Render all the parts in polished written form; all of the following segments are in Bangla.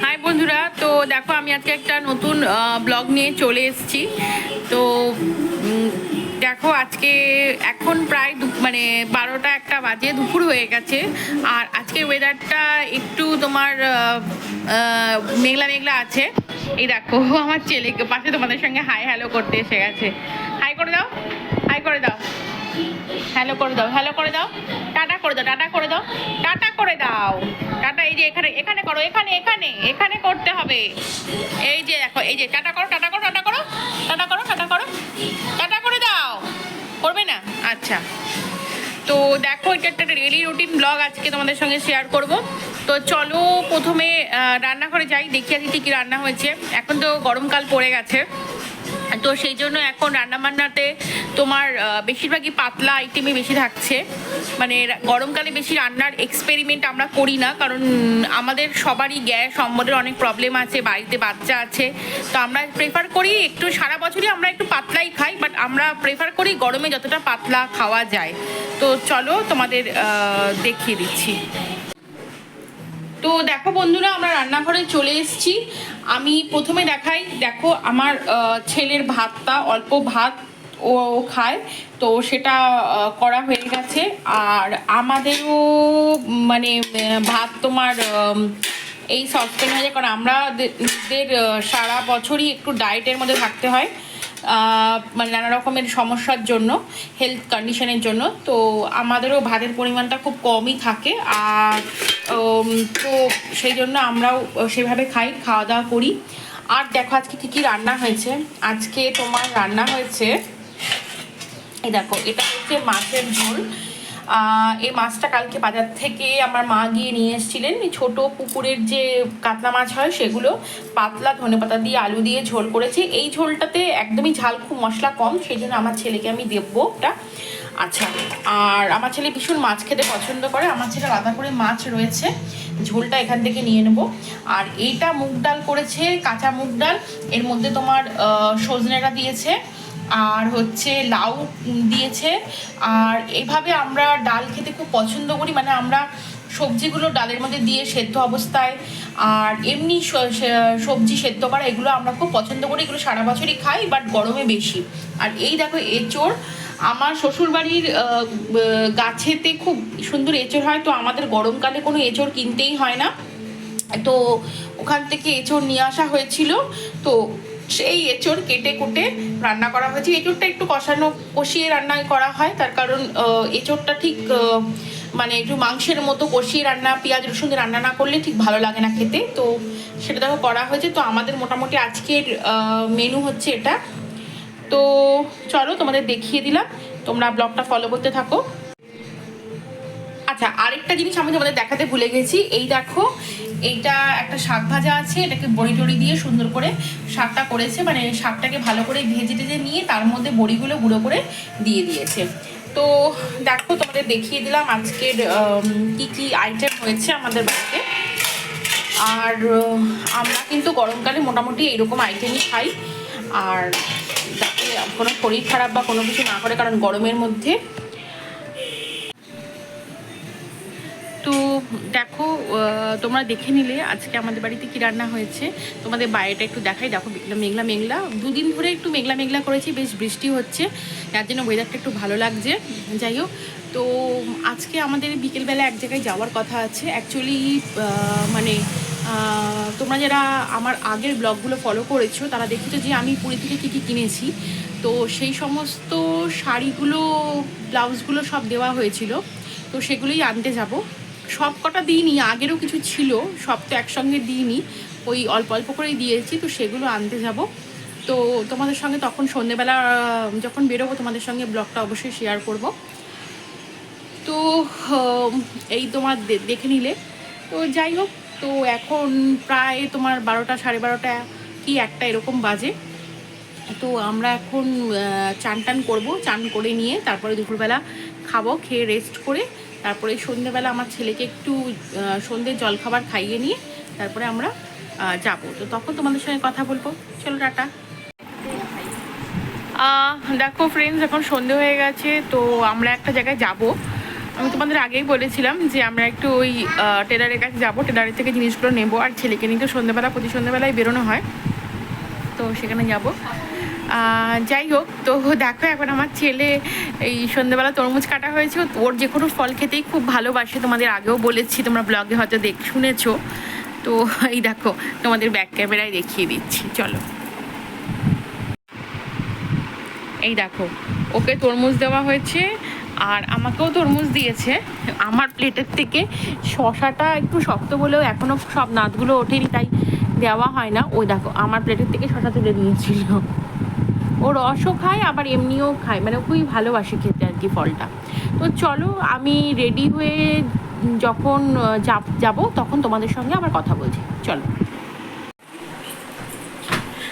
হাই বন্ধুরা, তো দেখো আমি আজকে একটা নতুন ব্লগ নিয়ে চলে এসেছি। তো দেখো আজকে এখন প্রায় মানে 12টা একটা বাজে, দুপুর হয়ে গেছে। আর আজকের ওয়েদারটা একটু তোমার মেঘলা মেঘলা আছে। এই দেখো আমার ছেলেকে পাশে তোমাদের সঙ্গে হাই হ্যালো করতে এসে গেছে। হাই করে দাও, হাই করে দাও, হ্যালো করে দাও, হ্যালো করে দাও, টাটা করে দাও, টাটা করে দাও, টাটা করে দাও, টাটা। এই যে এখানে এখানে করো, এখানে এখানে এখানে করতে হবে। এই যে দেখো, এই যে টাটা করো, টাটা করো, টাটা করো, টাটা করো, টাটা করো, টাটা করে দাও। করবে না? আচ্ছা। তো দেখো এটা একটা ডেইলি রুটিন ব্লগ আজকে তোমাদের সঙ্গে শেয়ার করব। তো চলো প্রথমে রান্নাঘরে যাই, দেখি আজকে কী রান্না হয়েছে। এখন তো গরমকাল পড়ে গেছে, তো সেই জন্য এখন রান্নাবান্নাতে তোমার বেশিরভাগই পাতলা আইটেমই বেশি থাকছে। মানে গরমকালে বেশি রান্নার এক্সপেরিমেন্ট আমরা করি না, কারণ আমাদের সবারই গ্যাস অম্বলের অনেক প্রবলেম আছে, বাড়িতে বাচ্চা আছে। তো আমরা প্রেফার করি একটু, সারা বছরই আমরা একটু পাতলাই খাই, বাট আমরা প্রেফার করি গরমে যতটা পাতলা খাওয়া যায়। তো চলো তোমাদের দেখিয়ে দিচ্ছি। তো দেখো বন্ধুরা, আমরা রান্নাঘরে চলে এসেছি। আমি প্রথমে দেখাই, দেখো আমার ছেলের ভাতটা, অল্প ভাত ও খায়, তো সেটা করা হয়ে গেছে। আর আমাদেরও মানে ভাত তোমার এই সসপ্যান হয়ে যায়, কারণ আমাদের সারা বছরই একটু ডায়েটের মধ্যে থাকতে হয়, মানে নানা রকমের সমস্যার জন্য, হেলথ কন্ডিশনের জন্য। তো আমাদেরও ভাতের পরিমাণটা খুব কমই থাকে। আর তো সেই জন্য আমরাও সেভাবে খাওয়া দাওয়া করি। আর দেখো আজকে কী কী রান্না হয়েছে। আজকে তোমার রান্না হয়েছে, এই দেখো এটা হচ্ছে মাছের ঝোল। এই মাছটা কালকে বাজার থেকে আমার মা গিয়ে নিয়ে এসেছিলেন। ছোটো পুকুরের যে কাতলা মাছ হয় সেগুলো পাতলা ধনেপাতা দিয়ে আলু দিয়ে ঝোল করেছি। এই ঝোলটাতে একদমই ঝাল, খুব মশলা কম, সেই জন্য আমার ছেলেকে আমি দেবো ওটা। আচ্ছা, আর আমার ছেলে ভীষণ মাছ খেতে পছন্দ করে। আমার ছেলে আলাদা করে মাছ রয়েছে, ঝোলটা এখান থেকে নিয়ে নেবো। আর এইটা মুগ ডাল করেছে, কাঁচা মুগ ডাল, এর মধ্যে তোমার সজনেটা দিয়েছে, আর হচ্ছে লাউ দিয়েছে। আর এইভাবে আমরা ডাল খেতে খুব পছন্দ করি, মানে আমরা সবজিগুলো ডালের মধ্যে দিয়ে সেদ্ধ অবস্থায়, আর এমনি সবজি সেদ্ধ করা, এগুলো আমরা খুব পছন্দ করি। এগুলো সারা বছরই খাই, বাট গরমে বেশি। আর এই দেখো এঁচোড়, আমার শ্বশুরবাড়ির গাছেতে খুব সুন্দর এঁচোড় হয়, তো আমাদের গরমকালে কোনো এঁচোড় কিনতেই হয় না, তো ওখান থেকে এঁচোড় নিয়ে আসা হয়েছিল। তো সেই এঁচোড় কেটে কুটে রান্না করা হয়েছে। এঁচোড়টা একটু কষিয়ে রান্না করা হয়, তার কারণ এঁচোড়টা ঠিক মানে একটু মাংসের মতো কষিয়ে রান্না, পেঁয়াজ রসুন দিয়ে রান্না না করলে ঠিক ভালো লাগে না খেতে। তো সেটা দেখো করা হয়েছে। তো আমাদের মোটামুটি আজকের মেনু হচ্ছে এটা। তো চলো তোমাদের দেখিয়ে দিলাম, তোমরা ব্লগটা ফলো করতে থাকো। আচ্ছা, আরেকটা জিনিস আমি তোমাদের দেখাতে ভুলে গেছি। এই দেখো, এইটা একটা শাক ভাজা আছে, এটাকে বড়ি টড়ি দিয়ে সুন্দর করে শাকটা করেছে, মানে শাকটাকে ভালো করে ভেজে টেজে নিয়ে তার মধ্যে বড়িগুলো গুঁড়ো করে দিয়ে দিয়েছে। তো দেখো তোমাদের দেখিয়ে দিলাম আজকের কি কি আইটেম হয়েছে আমাদের বাড়িতে। আর আমরা কিন্তু গরমকালে মোটামুটি এইরকম আইটেমই খাই, আর যাতে কোনো শরীর খারাপ বা কোনো কিছু না করে, কারণ গরমের মধ্যে। তো দেখো তোমরা দেখে নিলে আজকে আমাদের বাড়িতে কি রান্না হয়েছে। তোমাদের বাইরেটা একটু দেখাই, দেখো মেঘলা মেঘলা, দুদিন ধরে একটু মেঘলা মেঘলা করেছি, বেশ বৃষ্টি হচ্ছে, যার জন্য ওয়েদারটা একটু ভালো লাগছে। যাই হোক, তো আজকে আমাদের বিকেলবেলা এক জায়গায় যাওয়ার কথা আছে। অ্যাকচুয়ালি মানে তোমরা যারা আমার আগের ব্লগগুলো ফলো করেছো তারা দেখেছো যে আমি পুরী থেকে কী কী কিনেছি। তো সেই সমস্ত শাড়িগুলো, ব্লাউজগুলো সব দেওয়া হয়েছিল, তো সেগুলোই আনতে যাব। সব কটা দিইনি, আগেরও কিছু ছিল, সব তো একসঙ্গে দিইনি, ওই অল্প অল্প করেই দিয়েছি। তো সেগুলো আনতে যাব। তো তোমাদের সঙ্গে তখন সন্ধেবেলা যখন বেরোবো তোমাদের সঙ্গে ব্লগটা অবশ্যই শেয়ার করব। তো এই তোমার দেখে নিলে। তো যাই হোক, তো এখন প্রায় তোমার 12টা সাড়ে 12টা কি একটা এরকম বাজে। তো আমরা এখন চান টান করবো, চান করে নিয়ে তারপরে দুপুরবেলা খাবো, খেয়ে রেস্ট করে তারপরে সন্ধ্যেবেলা আমার ছেলেকে একটু সন্ধ্যের জলখাবার খাইয়ে নিয়ে তারপরে আমরা যাব। তো তখন তোমাদের সঙ্গে কথা বলবো। চলো টাটা। দেখো ফ্রেন্ডস, এখন সন্ধে হয়ে গেছে, তো আমরা একটা জায়গায় যাব। আমি তোমাদের আগেই বলেছিলাম যে আমরা একটু ওই টেলারের কাছে যাবো, টেলারের থেকে জিনিসগুলো নেবো, আর ছেলেকে নিয়ে তো সন্ধ্যেবেলা প্রতি সন্ধ্যেবেলায় বেরোনো হয়, তো সেখানে যাব। যাই হোক, তো দেখো এখন আমার ছেলে এই সন্ধ্যেবেলা তরমুজ কাটা হয়েছে, ওর যে কোনো ফল খেতেই খুব ভালোবাসে, তোমাদের আগেও বলেছি, তোমরা ব্লগে হয়তো শুনেছো। তো এই দেখো তোমাদের ব্যাক ক্যামেরায় দেখিয়ে দিচ্ছি, চলো। এই দেখো ওকে তরমুজ দেওয়া হয়েছে আর আমাকেও তরমুজ দিয়েছে। আমার প্লেটের থেকে শশাটা একটু শক্ত বলেও এখনও সব নাতগুলো ওঠেনি, তাই দেওয়া হয় না। ওই দেখো আমার প্লেটের থেকে শশা তুলে নিয়েছিল। ও রসও খায় আবার এমনিও খায়, মানে খুবই ভালোবাসে খেতে আর কি ফলটা। তো চলো আমি রেডি হয়ে যখন যাব তখন তোমাদের সঙ্গে আবার কথা বলছি, চলো।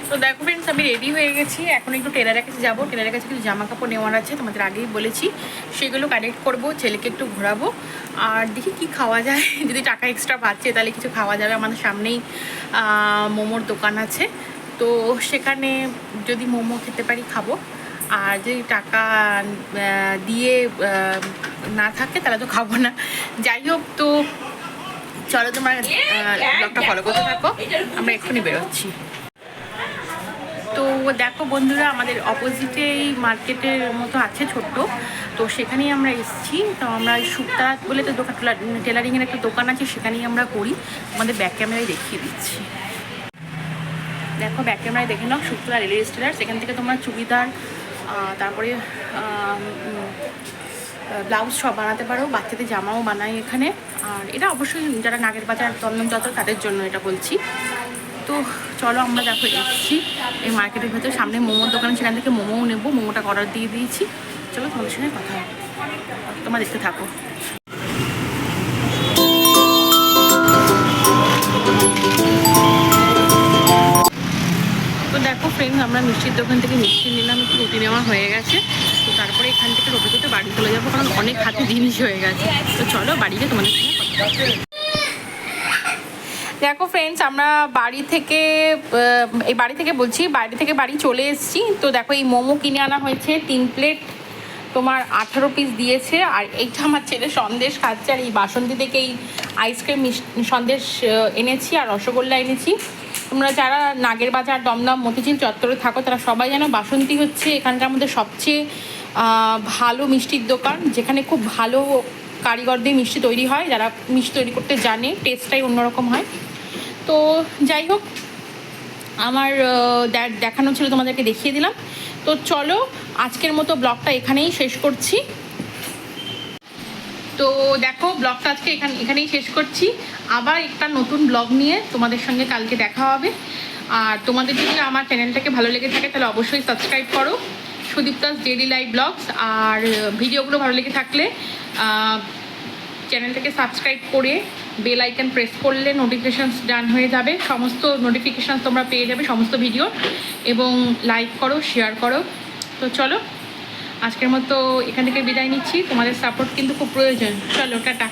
তো দেখো ফ্রেন্ডস, আমি রেডি হয়ে গেছি, এখন একটু টেলারের কাছে যাবো। টেলারের কাছে কিছু জামা কাপড় নেওয়ার আছে, তোমাদের আগেই বলেছি, সেগুলো কালেক্ট করবো, ছেলেকে একটু ঘোরাবো, আর দেখি কি খাওয়া যায়। যদি টাকা এক্সট্রা পাচ্ছে তাহলে কিছু খাওয়া যাবে। আমাদের সামনেই মোমোর দোকান আছে, তো সেখানে যদি মোমো খেতে পারি খাবো, আর যদি টাকা দিয়ে না থাকে তাহলে তো খাবো না। যাই হোক, তো চলো তোমার ব্লগটা ফলো করতে থাকো, আমরা এক্ষুনি বেরোচ্ছি। তো দেখো বন্ধুরা, আমাদের অপোজিটেই মার্কেটের মতো আছে ছোট্ট, তো সেখানেই আমরা এসেছি। তো আমরা শুক্তা বলে তো দোকান, টেলারিংয়ের একটা দোকান আছে, সেখানেই আমরা করি। আমাদের ব্যাক ক্যামেরায় দেখিয়ে দিচ্ছি, দেখো ব্যাক ক্যামেরায় দেখে নাও, শুক্তা লেডিস টেলার। সেখান থেকে তোমার চুড়িদার, তারপরে ব্লাউজ সব বানাতে পারো, বাচ্চাদের জামাও বানায় এখানে। আর এটা অবশ্যই যারা নাগের বাজার দমদম চত্বর তাদের জন্য এটা বলছি। তো চলো আমরা দেখো এসেছি এই মার্কেটের ভেতর, সামনে মোমোর দোকান, সেখান থেকে মোমোও নেবো, মোমোটা অর্ডার দিয়ে দিয়েছি। চলো তোমাদের সঙ্গে কথা হবে, তোমরা দেখতে থাকো। তো দেখো ফ্রেন্ড, আমরা মিষ্টির দোকান থেকে মিষ্টি নিলাম, একটু রুটি নেওয়া হয়ে গেছে। তো তারপরে এখান থেকে রুটি করতে বাড়ি চলে যাবো, কারণ অনেক হাতে জিনিস হয়ে গেছে। তো চলো বাড়িতে তোমাদের সঙ্গে কথা হবে। দেখো ফ্রেন্ডস, আমরা বাড়ি থেকে বলছি, বাড়ি থেকে বাড়ি চলে এসেছি। তো দেখো এই মোমো কিনে আনা হয়েছে 3 প্লেট, তোমার 18 পিস দিয়েছে। আর এইটা আমার ছেলে সন্দেশ খাচ্ছে, আর এই বাসন্তী থেকে এই আইসক্রিম সন্দেশ এনেছি, আর রসগোল্লা এনেছি। তোমরা যারা নাগের বাজার দমদম মতিঝিল চত্বরে থাকো তারা সবাই জানো, বাসন্তী হচ্ছে এখানকার মধ্যে সবচেয়ে ভালো মিষ্টির দোকান, যেখানে খুব ভালো কারিগর দিয়ে মিষ্টি তৈরি হয়, যারা মিষ্টি তৈরি করতে জানে, টেস্টটাই অন্যরকম হয়। তো যাই হোক, আমার দেখানো ছিল, তোমাদেরকে দেখিয়ে দিলাম। তো চলো আজকের মতো ব্লগটা এখানেই শেষ করছি। তো দেখো ব্লগটা আজকে এখানেই শেষ করছি, আবার একটা নতুন ব্লগ নিয়ে তোমাদের সঙ্গে কালকে দেখা হবে। আর তোমাদের যদি আমার চ্যানেলটাকে ভালো লেগে থাকে তাহলে অবশ্যই সাবস্ক্রাইব করো, সুদীপ্তাস ডেইলি লাইফ ব্লগস। আর ভিডিওগুলো ভালো লেগে থাকলে চ্যানেলটাকে সাবস্ক্রাইব করে বেল আইকন প্রেস করলে নোটিফিকেশানস ডান হয়ে যাবে, সমস্ত নোটিফিকেশান তোমরা পেয়ে যাবে সমস্ত ভিডিও, এবং লাইক করো, শেয়ার করো। তো চলো আজকের মতো এখান থেকে বিদায় নিচ্ছি, তোমাদের সাপোর্ট কিন্তু খুব প্রয়োজন। চলো টাটা।